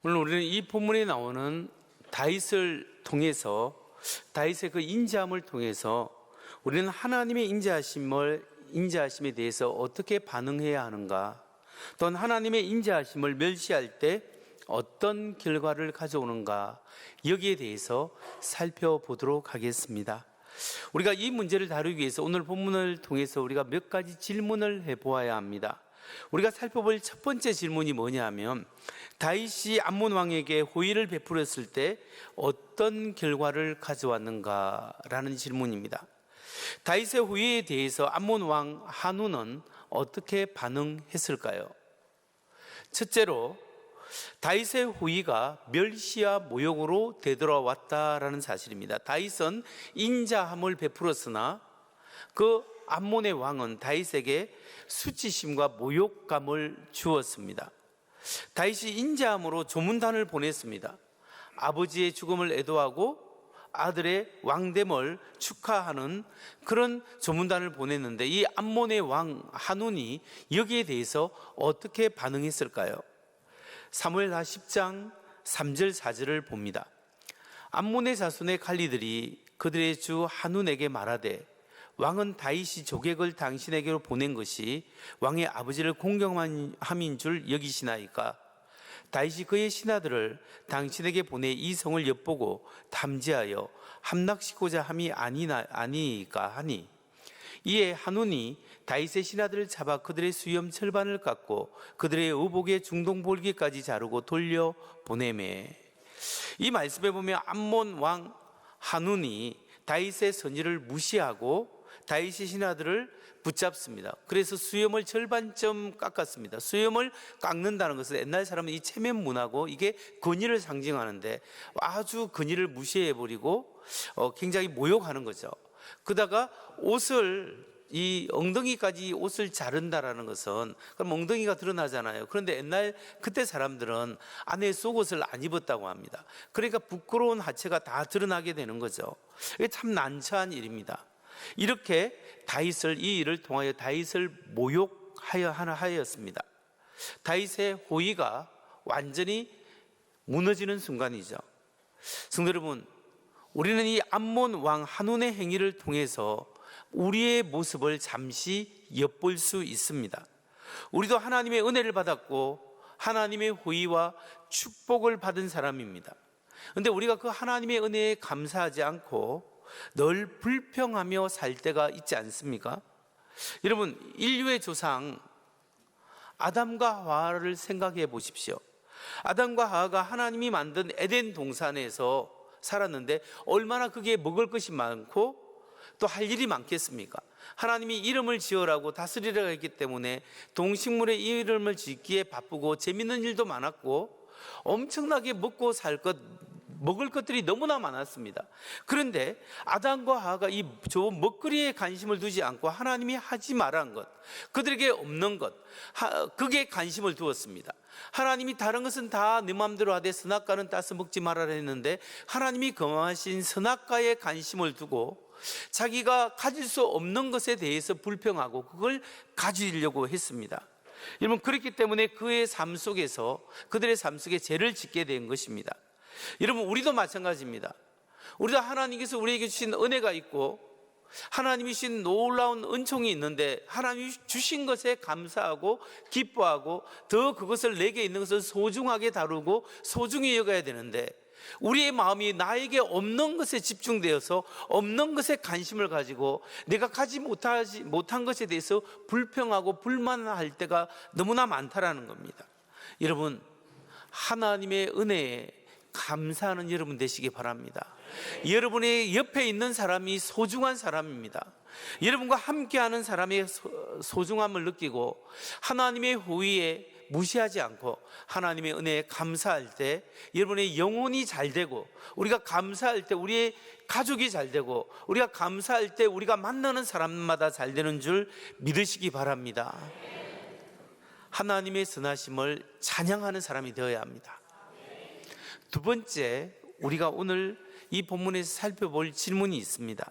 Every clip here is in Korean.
오늘 우리는 이 본문에 나오는 다윗을 통해서, 다윗의 그 인자함을 통해서 우리는 하나님의 인자하심에 대해서 어떻게 반응해야 하는가, 또는 하나님의 인자하심을 멸시할 때 어떤 결과를 가져오는가, 여기에 대해서 살펴보도록 하겠습니다. 우리가 이 문제를 다루기 위해서 오늘 본문을 통해서 우리가 몇 가지 질문을 해보아야 합니다. 우리가 살펴볼 첫 번째 질문이 뭐냐 하면, 다윗이 암몬 왕에게 호의를 베풀었을 때 어떤 결과를 가져왔는가라는 질문입니다. 다윗의 호의에 대해서 암몬 왕 한운은 어떻게 반응했을까요? 첫째로, 다윗의 호의가 멸시와 모욕으로 되돌아왔다라는 사실입니다. 다윗은 인자함을 베풀었으나 그 암몬의 왕은 다윗에게 수치심과 모욕감을 주었습니다. 다윗이 인자함으로 조문단을 보냈습니다. 아버지의 죽음을 애도하고 아들의 왕됨을 축하하는 그런 조문단을 보냈는데, 이 암몬의 왕 한운이 여기에 대해서 어떻게 반응했을까요? 사무엘하 10장 3절 4절을 봅니다. 암몬의 자손의 관리들이 그들의 주 한운에게 말하되, 왕은 다윗이 조객을 당신에게로 보낸 것이 왕의 아버지를 공경함인 줄 여기시나이까? 다윗이 그의 신하들을 당신에게 보내 이 성을 엿보고 탐지하여 함락시키고자 함이 아니이까 하니, 이에 한운이 다윗의 신하들을 잡아 그들의 수염 절반을 깎고 그들의 의복의 중동볼기까지 자르고 돌려 보내매. 이 말씀에 보면 암몬 왕 한운이 다윗의 선의를 무시하고 다윗의 신하들을 붙잡습니다. 그래서 수염을 절반쯤 깎았습니다. 수염을 깎는다는 것은 옛날 사람은 이 체면 문화고 이게 권위를 상징하는데 아주 권위를 무시해버리고 굉장히 모욕하는 거죠. 그러다가 이 엉덩이까지 옷을 자른다라는 것은, 그럼 엉덩이가 드러나잖아요. 그런데 그때 사람들은 안에 속옷을 안 입었다고 합니다. 그러니까 부끄러운 하체가 다 드러나게 되는 거죠. 이게 참 난처한 일입니다. 이렇게 이 일을 통하여 다윗을 모욕하였습니다. 다윗의 호의가 완전히 무너지는 순간이죠. 성도 여러분, 우리는 이 암몬 왕 한운의 행위를 통해서 우리의 모습을 잠시 엿볼 수 있습니다. 우리도 하나님의 은혜를 받았고 하나님의 호의와 축복을 받은 사람입니다. 그런데 우리가 그 하나님의 은혜에 감사하지 않고 늘 불평하며 살 때가 있지 않습니까? 여러분, 인류의 조상 아담과 하와를 생각해 보십시오. 아담과 하와가 하나님이 만든 에덴 동산에서 살았는데 얼마나 그게 먹을 것이 많고 또 할 일이 많겠습니까? 하나님이 이름을 지으라고 다스리라고 했기 때문에 동식물의 이름을 짓기에 바쁘고 재밌는 일도 많았고 엄청나게 먹을 것들이 너무나 많았습니다. 그런데 아담과 하와가 이 좋은 먹거리에 관심을 두지 않고 하나님이 하지 말한 것, 그들에게 없는 것, 그게 관심을 두었습니다. 하나님이 다른 것은 다 네 마음대로 하되 선악과는 따서 먹지 말아라 했는데, 하나님이 금하신 선악과에 관심을 두고 자기가 가질 수 없는 것에 대해서 불평하고 그걸 가지려고 했습니다. 여러분, 그렇기 때문에 그들의 삶 속에 죄를 짓게 된 것입니다. 여러분, 우리도 마찬가지입니다. 우리도 하나님께서 우리에게 주신 은혜가 있고 하나님이 주신 놀라운 은총이 있는데, 하나님이 주신 것에 감사하고 기뻐하고 더 그것을 내게 있는 것을 소중하게 다루고 소중히 여겨야 되는데, 우리의 마음이 나에게 없는 것에 집중되어서 없는 것에 관심을 가지고 내가 가지 못한 것에 대해서 불평하고 불만할 때가 너무나 많다라는 겁니다. 여러분, 하나님의 은혜에 감사하는 여러분 되시기 바랍니다. 여러분의 옆에 있는 사람이 소중한 사람입니다. 여러분과 함께하는 사람의 소중함을 느끼고 하나님의 호의에 무시하지 않고 하나님의 은혜에 감사할 때 여러분의 영혼이 잘 되고, 우리가 감사할 때 우리의 가족이 잘 되고, 우리가 감사할 때 우리가 만나는 사람마다 잘 되는 줄 믿으시기 바랍니다. 하나님의 선하심을 찬양하는 사람이 되어야 합니다. 두 번째, 우리가 오늘 이 본문에서 살펴볼 질문이 있습니다.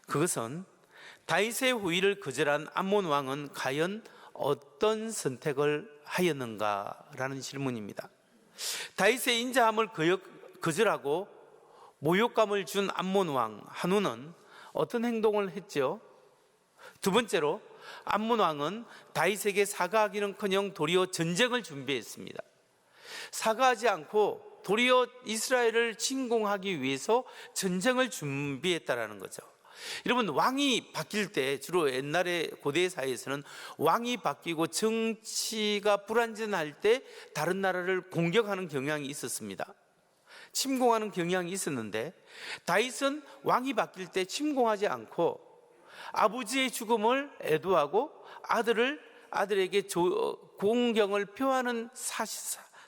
그것은 다윗의 호의를 거절한 암몬 왕은 과연 어떤 선택을 하였는가라는 질문입니다. 다윗의 인자함을 거절하고 모욕감을 준 암몬 왕 한운은 어떤 행동을 했죠? 두 번째로 암몬 왕은 다윗에게 사과하기는커녕 도리어 전쟁을 준비했습니다. 사과하지 않고 도리어 이스라엘을 침공하기 위해서 전쟁을 준비했다라는 거죠. 여러분, 왕이 바뀔 때, 주로 옛날에 고대 사회에서는 왕이 바뀌고 정치가 불안전할 때 다른 나라를 공격하는 경향이 있었습니다. 침공하는 경향이 있었는데, 다윗은 왕이 바뀔 때 침공하지 않고 아버지의 죽음을 애도하고 아들에게 공경을 표하는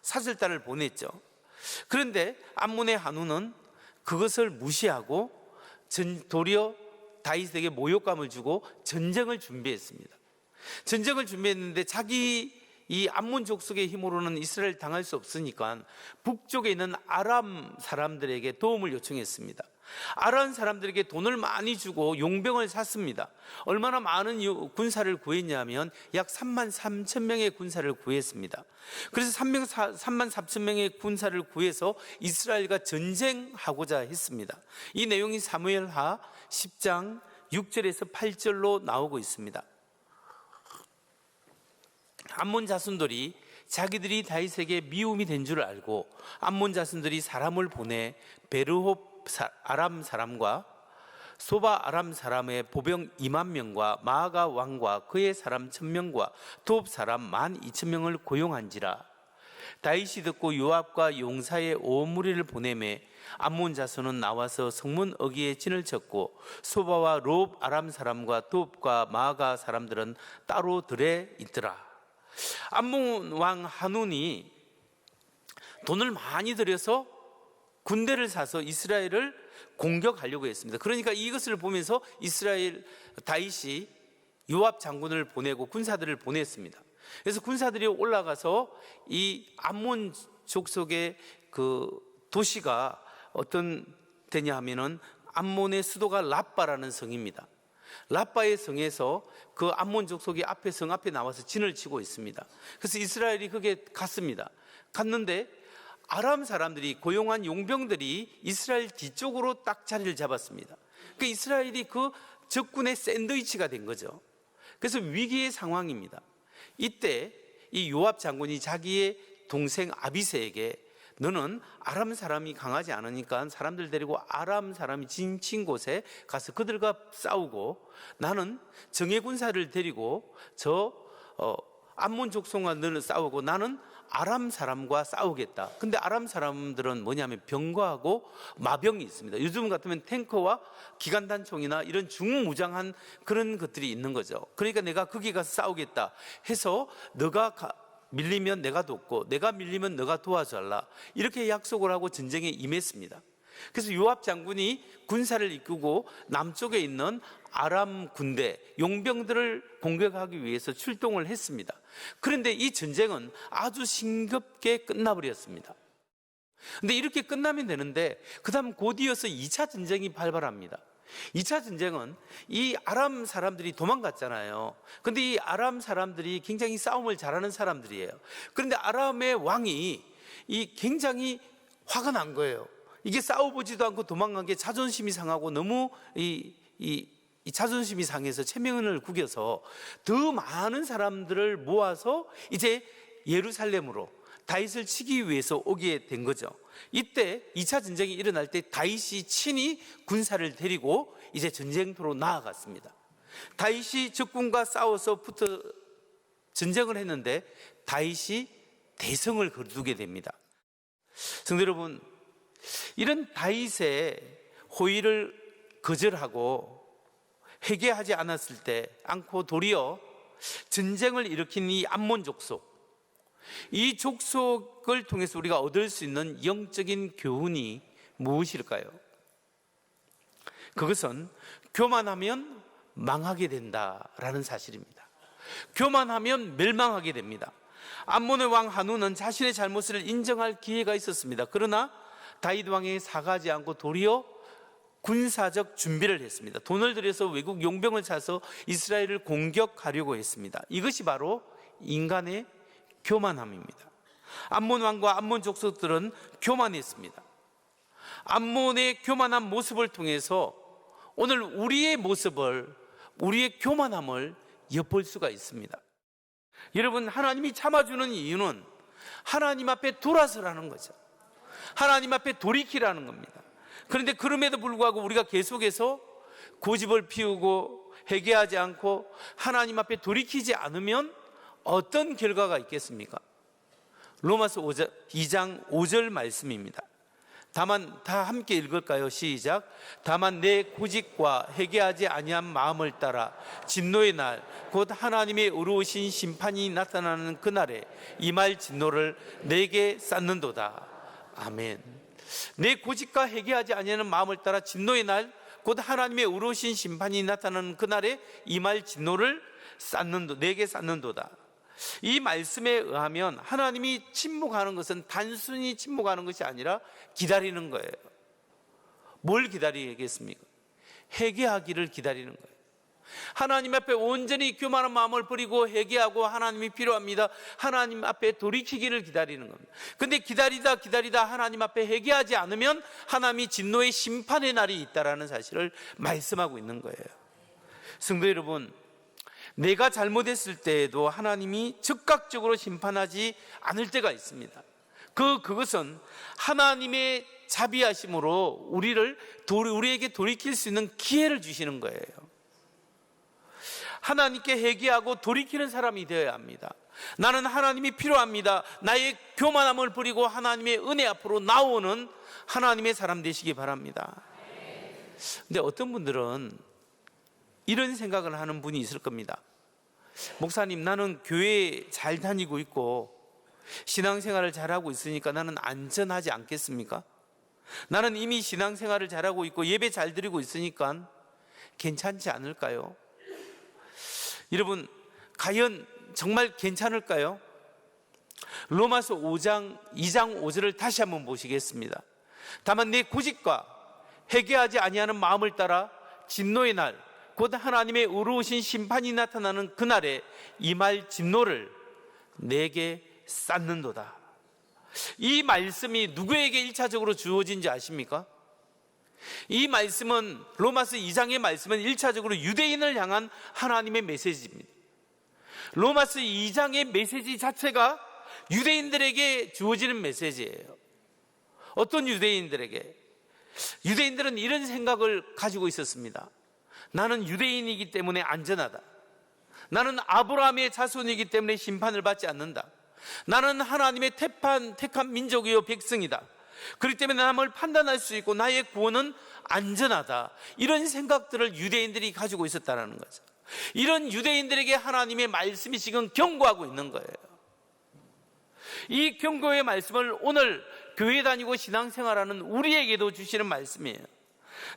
사절단을 보냈죠. 그런데 암몬의 한우는 그것을 무시하고 도리어 다윗에게 모욕감을 주고 전쟁을 준비했습니다. 전쟁을 준비했는데 자기 이 암몬 족속의 힘으로는 이스라엘 당할 수 없으니까 북쪽에 있는 아람 사람들에게 도움을 요청했습니다. 아람 사람들에게 돈을 많이 주고 용병을 샀습니다. 얼마나 많은 군사를 구했냐면 약 3만 3천 명의 군사를 구했습니다. 그래서 3만 4천 명의 군사를 구해서 이스라엘과 전쟁하고자 했습니다. 이 내용이 사무엘하 10장 6절에서 8절로 나오고 있습니다. 암몬 자손들이 자기들이 다윗에게 미움이 된 줄 알고 암몬 자손들이 사람을 보내 베르홉 아람 사람과 소바 아람 사람의 보병 2만 명과 마아가 왕과 그의 사람 1,000명과 도읍 사람 12,000명을 고용한지라. 다윗이 듣고 요압과 용사의 온 무리를 보내매 암몬 자손은 나와서 성문 어귀에 진을 쳤고 소바와 롭 아람 사람과 도읍과 마아가 사람들은 따로 들에 있더라. 암몬 왕 한운이 돈을 많이 들여서 군대를 사서 이스라엘을 공격하려고 했습니다. 그러니까 이것을 보면서 다윗이 요압 장군을 보내고 군사들을 보냈습니다. 그래서 군사들이 올라가서 이 암몬 족속의 그 도시가 어떤 데냐 하면은 암몬의 수도가 라빠라는 성입니다. 라빠의 성에서 그 암몬 족속이 성 앞에 나와서 진을 치고 있습니다. 그래서 이스라엘이 거기에 갔는데 아람 사람들이 고용한 용병들이 이스라엘 뒤쪽으로 딱 자리를 잡았습니다. 그 이스라엘이 그 적군의 샌드위치가 된 거죠. 그래서 위기의 상황입니다. 이때 이 요압 장군이 자기의 동생 아비새에게 너는 아람 사람이 강하지 않으니까 사람들 데리고 아람 사람이 진친 곳에 가서 그들과 싸우고 나는 정예 군사를 데리고 암몬 족속과 너는 싸우고 나는 아람 사람과 싸우겠다. 근데 아람 사람들은 뭐냐면 병거하고 마병이 있습니다. 요즘 같으면 탱커와 기관단총이나 이런 중무장한 그런 것들이 있는 거죠. 그러니까 내가 거기 가서 싸우겠다 해서 너가 밀리면 내가 돕고 내가 밀리면 너가 도와달라, 이렇게 약속을 하고 전쟁에 임했습니다. 그래서 요압 장군이 군사를 이끌고 남쪽에 있는 아람 군대 용병들을 공격하기 위해서 출동을 했습니다. 그런데 이 전쟁은 아주 싱겁게 끝나버렸습니다. 근데 이렇게 끝나면 되는데 그 다음 곧 이어서 2차 전쟁이 발발합니다. 2차 전쟁은 이 아람 사람들이 도망갔잖아요. 근데 이 아람 사람들이 굉장히 싸움을 잘하는 사람들이에요. 그런데 아람의 왕이 굉장히 화가 난 거예요. 이게 싸워보지도 않고 도망간 게 자존심이 상하고 너무 이 자존심이 상해서 체면을 구겨서 더 많은 사람들을 모아서 이제 예루살렘으로 다윗을 치기 위해서 오게 된 거죠. 이때 2차 전쟁이 일어날 때 다윗이 친히 군사를 데리고 이제 전쟁터로 나아갔습니다. 다윗이 적군과 싸워서 전쟁을 했는데 다윗이 대성을 거두게 됩니다. 성도 여러분, 이런 다윗의 호의를 거절하고 회개하지 않았을 때 않고 도리어 전쟁을 일으킨 이 암몬 족속, 이 족속을 통해서 우리가 얻을 수 있는 영적인 교훈이 무엇일까요? 그것은 교만하면 망하게 된다라는 사실입니다. 교만하면 멸망하게 됩니다. 암몬의 왕 한운은 자신의 잘못을 인정할 기회가 있었습니다. 그러나 다윗 왕에게 사과하지 않고 도리어 군사적 준비를 했습니다. 돈을 들여서 외국 용병을 사서 이스라엘을 공격하려고 했습니다. 이것이 바로 인간의 교만함입니다. 암몬 왕과 암몬 족속들은 교만했습니다. 암몬의 교만한 모습을 통해서 오늘 우리의 모습을, 우리의 교만함을 엿볼 수가 있습니다. 여러분, 하나님이 참아주는 이유는 하나님 앞에 돌아서라는 거죠. 하나님 앞에 돌이키라는 겁니다. 그런데 그럼에도 불구하고 우리가 계속해서 고집을 피우고 회개하지 않고 하나님 앞에 돌이키지 않으면 어떤 결과가 있겠습니까? 로마서 2장 5절 말씀입니다. 다만, 다 함께 읽을까요? 시작. 다만 내 고집과 회개하지 아니한 마음을 따라 진노의 날, 곧 하나님의 의로우신 심판이 나타나는 그날에 이 말 진노를 내게 쌓는도다. 아멘. 내 고집과 회개하지 아니하는 마음을 따라 진노의 날, 곧 하나님의 의로우신 심판이 나타나는 그날에 이 말 진노를 내게 쌓는도다. 이 말씀에 의하면 하나님이 침묵하는 것은 단순히 침묵하는 것이 아니라 기다리는 거예요. 뭘 기다리겠습니까? 회개하기를 기다리는 거예요. 하나님 앞에 온전히 교만한 마음을 버리고 회개하고 하나님이 필요합니다. 하나님 앞에 돌이키기를 기다리는 겁니다. 근데 기다리다 하나님 앞에 회개하지 않으면 하나님이 진노의 심판의 날이 있다라는 사실을 말씀하고 있는 거예요. 성도 여러분, 내가 잘못했을 때에도 하나님이 즉각적으로 심판하지 않을 때가 있습니다. 그것은 하나님의 자비하심으로 우리에게 돌이킬 수 있는 기회를 주시는 거예요. 하나님께 회개하고 돌이키는 사람이 되어야 합니다. 나는 하나님이 필요합니다. 나의 교만함을 버리고 하나님의 은혜 앞으로 나오는 하나님의 사람 되시기 바랍니다. 근데 어떤 분들은 이런 생각을 하는 분이 있을 겁니다. 목사님, 나는 교회 잘 다니고 있고 신앙생활을 잘하고 있으니까 나는 안전하지 않겠습니까? 나는 이미 신앙생활을 잘하고 있고 예배 잘 드리고 있으니까 괜찮지 않을까요? 여러분, 과연 정말 괜찮을까요? 로마서 2장 5절을 다시 한번 보시겠습니다. 다만 내 고집과 회개하지 아니하는 마음을 따라 진노의 날, 곧 하나님의 의로우신 심판이 나타나는 그날에 이 말 진노를 내게 쌓는도다. 이 말씀이 누구에게 1차적으로 주어진지 아십니까? 이 말씀은, 로마서 2장의 말씀은 1차적으로 유대인을 향한 하나님의 메시지입니다. 로마서 2장의 메시지 자체가 유대인들에게 주어지는 메시지예요. 어떤 유대인들에게? 유대인들은 이런 생각을 가지고 있었습니다. 나는 유대인이기 때문에 안전하다. 나는 아브라함의 자손이기 때문에 심판을 받지 않는다. 나는 하나님의 택한 민족이요 백성이다. 그렇기 때문에 남을 판단할 수 있고 나의 구원은 안전하다. 이런 생각들을 유대인들이 가지고 있었다는 거죠. 이런 유대인들에게 하나님의 말씀이 지금 경고하고 있는 거예요. 이 경고의 말씀을 오늘 교회 다니고 신앙생활하는 우리에게도 주시는 말씀이에요.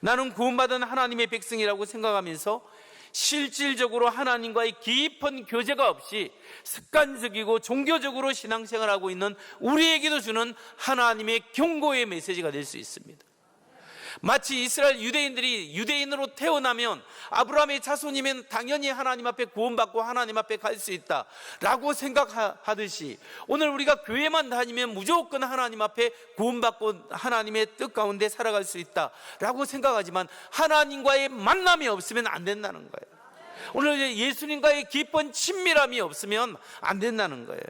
나는 구원받은 하나님의 백성이라고 생각하면서 실질적으로 하나님과의 깊은 교제가 없이 습관적이고 종교적으로 신앙생활하고 있는 우리에게도 주는 하나님의 경고의 메시지가 될 수 있습니다. 마치 이스라엘 유대인들이 유대인으로 태어나면 아브라함의 자손이면 당연히 하나님 앞에 구원받고 하나님 앞에 갈 수 있다라고 생각하듯이 오늘 우리가 교회만 다니면 무조건 하나님 앞에 구원받고 하나님의 뜻 가운데 살아갈 수 있다라고 생각하지만 하나님과의 만남이 없으면 안 된다는 거예요. 오늘 예수님과의 깊은 친밀함이 없으면 안 된다는 거예요.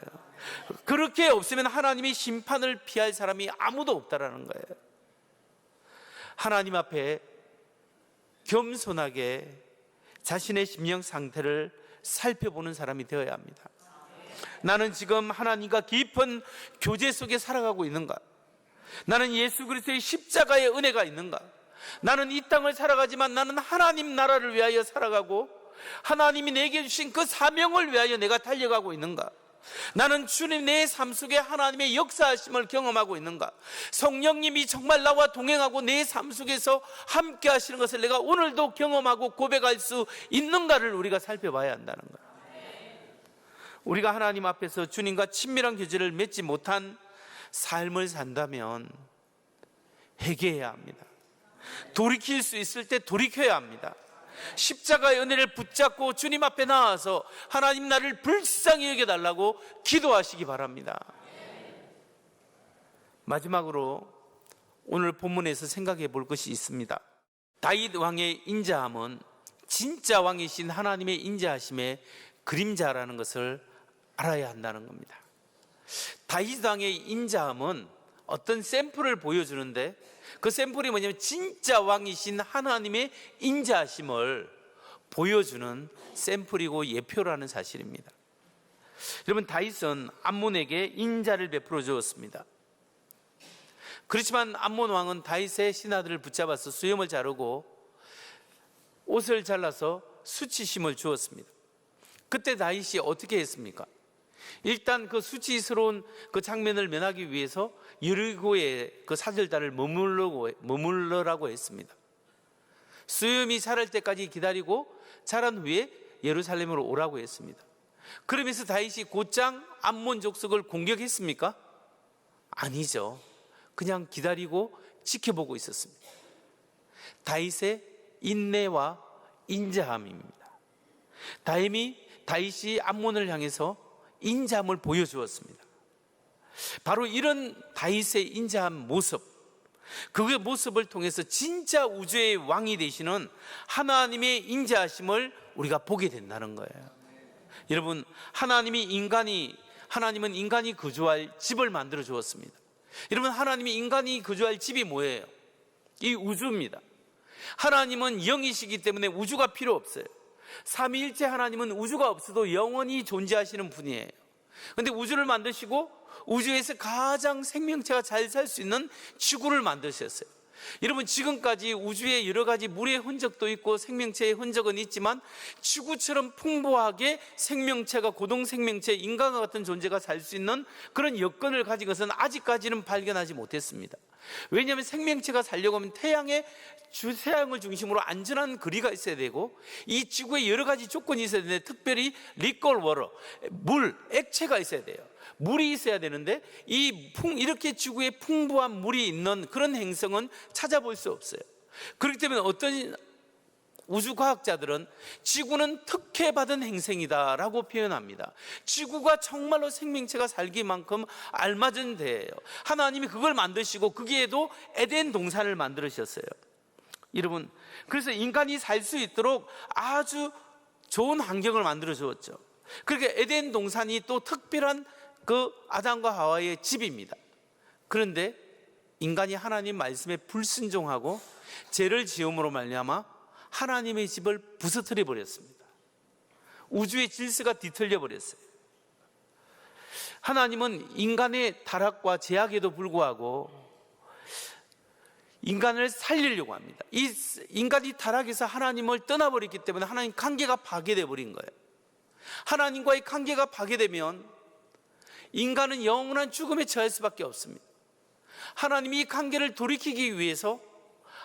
그렇게 없으면 하나님의 심판을 피할 사람이 아무도 없다라는 거예요. 하나님 앞에 겸손하게 자신의 심령 상태를 살펴보는 사람이 되어야 합니다. 나는 지금 하나님과 깊은 교제 속에 살아가고 있는가? 나는 예수 그리스도의 십자가의 은혜가 있는가? 나는 이 땅을 살아가지만 나는 하나님 나라를 위하여 살아가고 하나님이 내게 주신 그 사명을 위하여 내가 달려가고 있는가? 나는 주님 내 삶 속에 하나님의 역사하심을 경험하고 있는가? 성령님이 정말 나와 동행하고 내 삶 속에서 함께 하시는 것을 내가 오늘도 경험하고 고백할 수 있는가를 우리가 살펴봐야 한다는 거예요. 우리가 하나님 앞에서 주님과 친밀한 교제를 맺지 못한 삶을 산다면 회개해야 합니다. 돌이킬 수 있을 때 돌이켜야 합니다. 십자가의 은혜를 붙잡고 주님 앞에 나와서 하나님 나를 불쌍히 여겨달라고 기도하시기 바랍니다. 마지막으로 오늘 본문에서 생각해 볼 것이 있습니다. 다윗 왕의 인자함은 진짜 왕이신 하나님의 인자하심의 그림자라는 것을 알아야 한다는 겁니다. 다윗 왕의 인자함은 어떤 샘플을 보여주는데, 그 샘플이 뭐냐면 진짜 왕이신 하나님의 인자하심을 보여주는 샘플이고 예표라는 사실입니다. 여러분, 다윗은 암몬에게 인자를 베풀어 주었습니다. 그렇지만 암몬 왕은 다윗의 신하들을 붙잡아서 수염을 자르고 옷을 잘라서 수치심을 주었습니다. 그때 다윗이 어떻게 했습니까? 일단 그 수치스러운 그 장면을 면하기 위해서 여리고의 그 사절단을 머물러라고 했습니다. 수염이 자랄 때까지 기다리고 자란 후에 예루살렘으로 오라고 했습니다. 그러면서 다윗이 곧장 암몬 족속을 공격했습니까? 아니죠. 그냥 기다리고 지켜보고 있었습니다. 다윗의 인내와 인자함입니다. 다윗이 암몬을 향해서 인자함을 보여주었습니다. 바로 이런 다윗의 인자한 모습, 그 모습을 통해서 진짜 우주의 왕이 되시는 하나님의 인자하심을 우리가 보게 된다는 거예요. 여러분, 하나님은 인간이 거주할 집을 만들어 주었습니다. 여러분, 하나님이 인간이 거주할 집이 뭐예요? 이 우주입니다. 하나님은 영이시기 때문에 우주가 필요 없어요. 삼위일체 하나님은 우주가 없어도 영원히 존재하시는 분이에요. 그런데 우주를 만드시고 우주에서 가장 생명체가 잘 살 수 있는 지구를 만드셨어요. 여러분, 지금까지 우주에 여러 가지 물의 흔적도 있고 생명체의 흔적은 있지만 지구처럼 풍부하게 생명체가, 고동생명체, 인간과 같은 존재가 살 수 있는 그런 여건을 가진 것은 아직까지는 발견하지 못했습니다. 왜냐하면 생명체가 살려고 하면 태양을 중심으로 안전한 거리가 있어야 되고, 이 지구에 여러 가지 조건이 있어야 되는데, 특별히 리콜 워터, 물, 액체가 있어야 돼요. 물이 있어야 되는데 이렇게 지구에 풍부한 물이 있는 그런 행성은 찾아볼 수 없어요. 그렇기 때문에 어떤 우주과학자들은 지구는 특혜받은 행성이다라고 표현합니다. 지구가 정말로 생명체가 살기만큼 알맞은 데예요. 하나님이 그걸 만드시고 거기에도 에덴 동산을 만들으셨어요. 여러분, 그래서 인간이 살 수 있도록 아주 좋은 환경을 만들어 주었죠. 그러니까 에덴 동산이 또 특별한 그 아담과 하와의 집입니다. 그런데 인간이 하나님 말씀에 불순종하고 죄를 지음으로 말미암아 하나님의 집을 부서뜨려 버렸습니다. 우주의 질서가 뒤틀려 버렸어요. 하나님은 인간의 타락과 제약에도 불구하고 인간을 살리려고 합니다. 이 인간이 타락해서 하나님을 떠나버렸기 때문에 하나님 관계가 파괴되어 버린 거예요. 하나님과의 관계가 파괴되면 인간은 영원한 죽음에 처할 수밖에 없습니다. 하나님이 이 관계를 돌이키기 위해서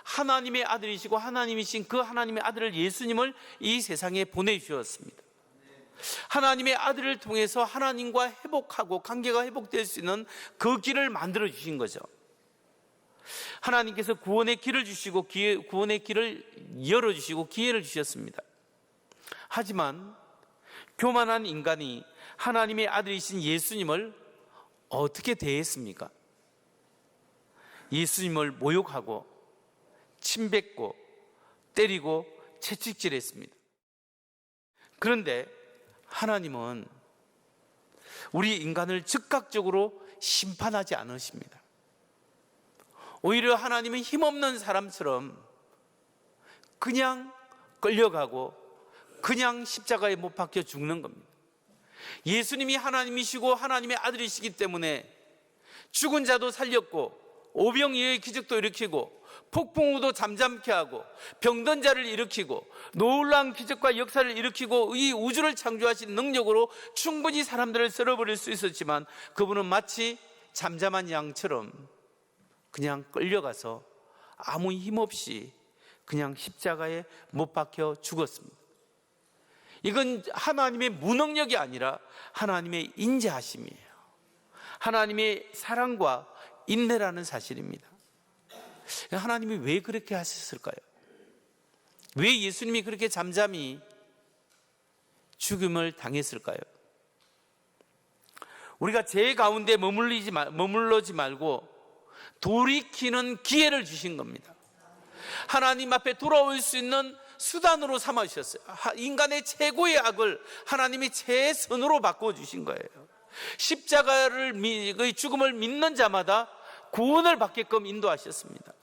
하나님의 아들이시고 하나님이신 그 하나님의 아들을, 예수님을 이 세상에 보내주셨습니다. 하나님의 아들을 통해서 하나님과 회복하고 관계가 회복될 수 있는 그 길을 만들어 주신 거죠. 하나님께서 구원의 길을 주시고 구원의 길을 열어주시고 기회를 주셨습니다. 하지만 교만한 인간이 하나님의 아들이신 예수님을 어떻게 대했습니까? 예수님을 모욕하고 침뱉고 때리고 채찍질했습니다. 그런데 하나님은 우리 인간을 즉각적으로 심판하지 않으십니다. 오히려 하나님은 힘없는 사람처럼 그냥 끌려가고 그냥 십자가에 못 박혀 죽는 겁니다. 예수님이 하나님이시고 하나님의 아들이시기 때문에 죽은 자도 살렸고 오병이어의 기적도 일으키고 폭풍우도 잠잠케 하고 병든 자를 일으키고 놀라운 기적과 역사를 일으키고 이 우주를 창조하신 능력으로 충분히 사람들을 썰어버릴 수 있었지만 그분은 마치 잠잠한 양처럼 그냥 끌려가서 아무 힘없이 그냥 십자가에 못 박혀 죽었습니다. 이건 하나님의 무능력이 아니라 하나님의 인자하심이에요. 하나님의 사랑과 인내라는 사실입니다. 하나님이 왜 그렇게 하셨을까요? 왜 예수님이 그렇게 잠잠히 죽음을 당했을까요? 우리가 죄 가운데 머물러지 말고 돌이키는 기회를 주신 겁니다. 하나님 앞에 돌아올 수 있는 수단으로 삼아주셨어요. 인간의 최고의 악을 하나님이 최선으로 바꿔주신 거예요. 십자가의 죽음을 믿는 자마다 구원을 받게끔 인도하셨습니다.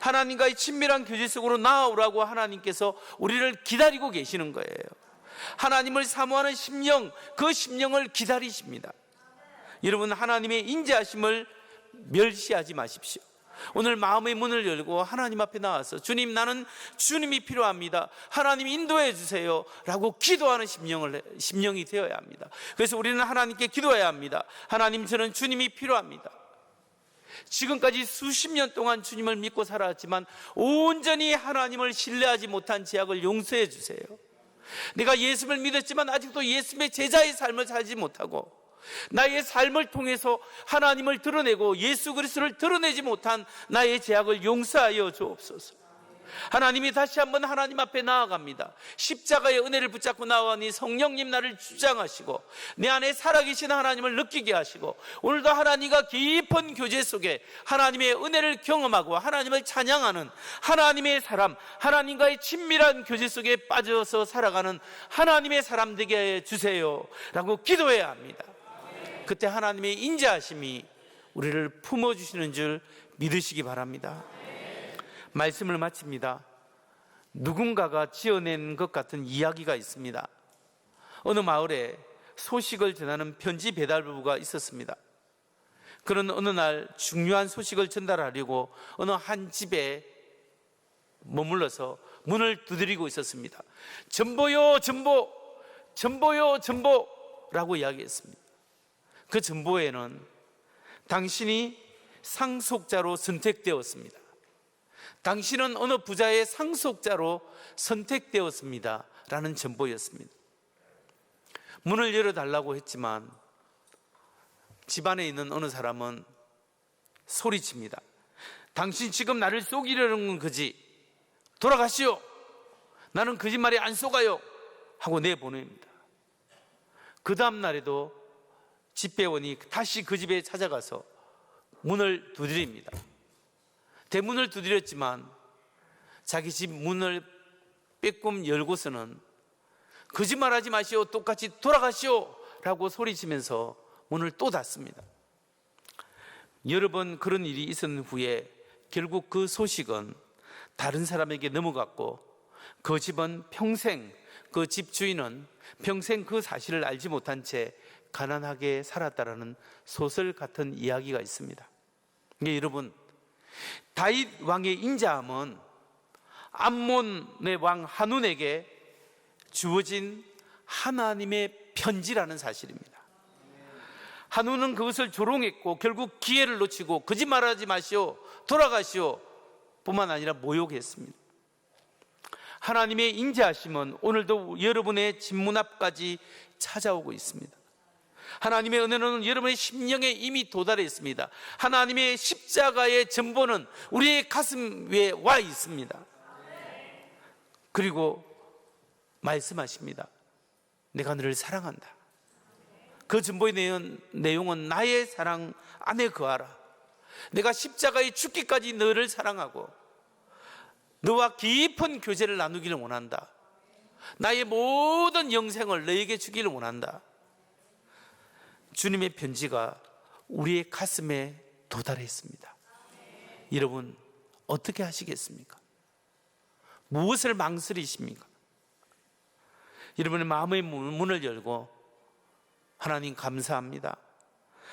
하나님과의 친밀한 교제 속으로 나아오라고 하나님께서 우리를 기다리고 계시는 거예요. 하나님을 사모하는 심령, 그 심령을 기다리십니다. 여러분, 하나님의 인자하심을 멸시하지 마십시오. 오늘 마음의 문을 열고 하나님 앞에 나와서 주님, 나는 주님이 필요합니다, 하나님 인도해 주세요 라고 기도하는 심령이 되어야 합니다. 그래서 우리는 하나님께 기도해야 합니다. 하나님, 저는 주님이 필요합니다. 지금까지 수십 년 동안 주님을 믿고 살아왔지만 온전히 하나님을 신뢰하지 못한 죄악을 용서해 주세요. 내가 예수를 믿었지만 아직도 예수의 제자의 삶을 살지 못하고 나의 삶을 통해서 하나님을 드러내고 예수 그리스도를 드러내지 못한 나의 죄악을 용서하여 주옵소서. 하나님이 다시 한번 하나님 앞에 나아갑니다. 십자가의 은혜를 붙잡고 나아가니 성령님 나를 주장하시고 내 안에 살아계신 하나님을 느끼게 하시고 오늘도 하나님과 깊은 교제 속에 하나님의 은혜를 경험하고 하나님을 찬양하는 하나님의 사람, 하나님과의 친밀한 교제 속에 빠져서 살아가는 하나님의 사람 되게 해주세요 라고 기도해야 합니다. 그때 하나님의 인자하심이 우리를 품어주시는 줄 믿으시기 바랍니다. 말씀을 마칩니다. 누군가가 지어낸 것 같은 이야기가 있습니다. 어느 마을에 소식을 전하는 편지 배달부가 있었습니다. 그런 어느 날 중요한 소식을 전달하려고 어느 한 집에 머물러서 문을 두드리고 있었습니다. 전보요, 전보, 전보요, 전보라고 이야기했습니다. 그 전보에는 당신이 상속자로 선택되었습니다, 당신은 어느 부자의 상속자로 선택되었습니다 라는 전보였습니다. 문을 열어달라고 했지만 집안에 있는 어느 사람은 소리칩니다. 당신 지금 나를 속이려는 거지, 돌아가시오, 나는 거짓말에 안 속아요 하고 내보냅니다. 그 다음 날에도 집배원이 다시 그 집에 찾아가서 문을 두드립니다. 대문을 두드렸지만 자기 집 문을 빼꼼 열고서는 거짓말하지 마시오, 똑같이 돌아가시오 라고 소리치면서 문을 또 닫습니다. 여러 번 그런 일이 있었는 후에 결국 그 소식은 다른 사람에게 넘어갔고 그 집은 평생, 그 집 주인은 평생 그 사실을 알지 못한 채 가난하게 살았다라는 소설 같은 이야기가 있습니다. 여러분, 다윗 왕의 인자함은 암몬의 왕 한운에게 주어진 하나님의 편지라는 사실입니다. 한운은 그것을 조롱했고 결국 기회를 놓치고 거짓말하지 마시오, 돌아가시오 뿐만 아니라 모욕했습니다. 하나님의 인자하심은 오늘도 여러분의 집 문 앞까지 찾아오고 있습니다. 하나님의 은혜는 여러분의 심령에 이미 도달해 있습니다. 하나님의 십자가의 전보는 우리의 가슴 위에 와 있습니다. 그리고 말씀하십니다. 내가 너를 사랑한다. 그 전보의 내용은 나의 사랑 안에 거하라. 내가 십자가에 죽기까지 너를 사랑하고 너와 깊은 교제를 나누기를 원한다. 나의 모든 영생을 너에게 주기를 원한다. 주님의 편지가 우리의 가슴에 도달했습니다. 여러분, 어떻게 하시겠습니까? 무엇을 망설이십니까? 여러분의 마음의 문을 열고 하나님 감사합니다.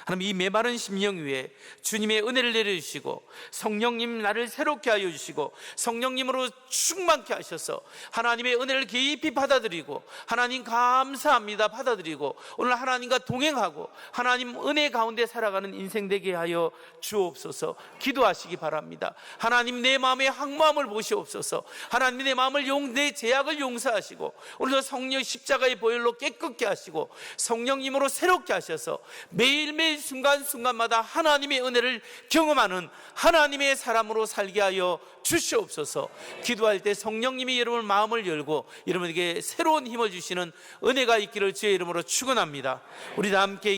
하나님, 이 메마른 심령 위에 주님의 은혜를 내려주시고 성령님 나를 새롭게 하여 주시고 성령님으로 충만케 하셔서 하나님의 은혜를 깊이 받아들이고 하나님 감사합니다 받아들이고 오늘 하나님과 동행하고 하나님 은혜 가운데 살아가는 인생 되게 하여 주옵소서. 기도하시기 바랍니다. 하나님, 내 마음의 항마음을 보시옵소서. 하나님, 내 마음을 내 죄악을 용서하시고 오늘도 성령 십자가의 보혈로 깨끗게 하시고 성령님으로 새롭게 하셔서 매일매일 순간순간마다 하나님의 은혜를 경험하는 하나님의 사람으로 살게 하여 주시옵소서. 기도할 때 성령님이 여러분 마음을 열고 여러분에게 새로운 힘을 주시는 은혜가 있기를 주의 이름으로 축원합니다. 우리 다 함께